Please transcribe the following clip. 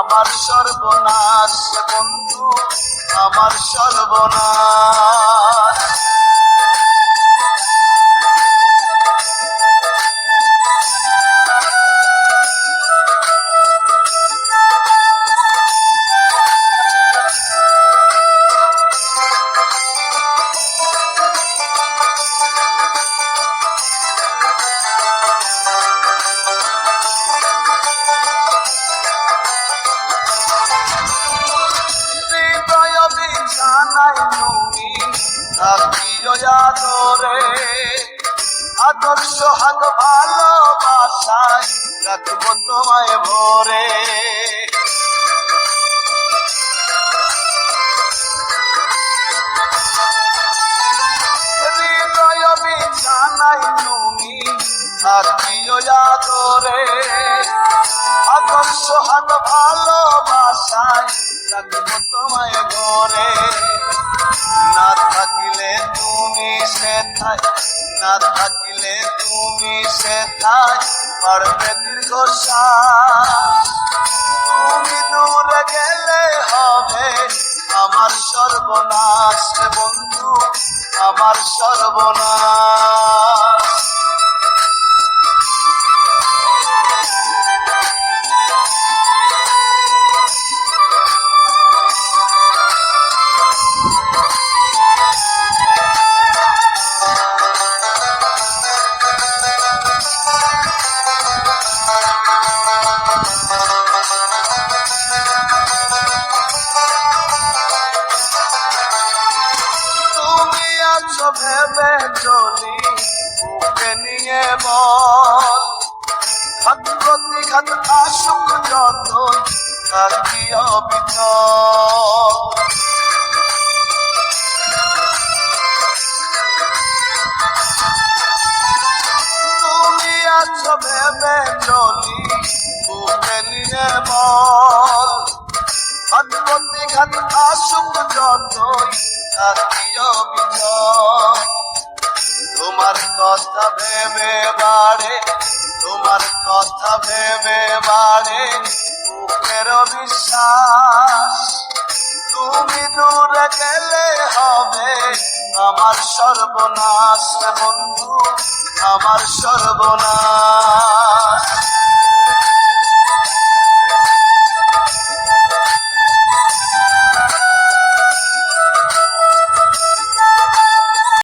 আমার সর্বনাশ বন্ধু, আমার সর্বনাশ। আদরে আদর্শ হাত ভালোবাসায় রাখবো তোমায় ভরে। হৃদয় বিছানায় তুমি থাকিও আদরে আদর্শ হাত ভালোবাসায় রাখবো তোমায় ভরে। না থাকিলে তুমি সেথায়, না থাকিলে তুমি সেথায় পারবে দীর্ঘশ্বাস। তুমি দূরে গেলে হবে আমার সর্বনাশ বন্ধু, আমার সর্বনাশ। ভেবে চলি বুকে নিয়ে বল, হাত প্রতিঘাত আসুক যত থাকি অবিচল। তুমি আছো ভেবে চলি বুকে নিয়ে বল, হাত প্রতিঘাত আসুক যতই থাকি অবিচল। তোমার কথা ভেবে বাড়ে, তোমার কথা ভেবে বাড়ে বুকের বিশ্বাস। তুমি দূরে গেলে হবে আমার সর্বনাশ বন্ধু, আমার সর্বনাশ।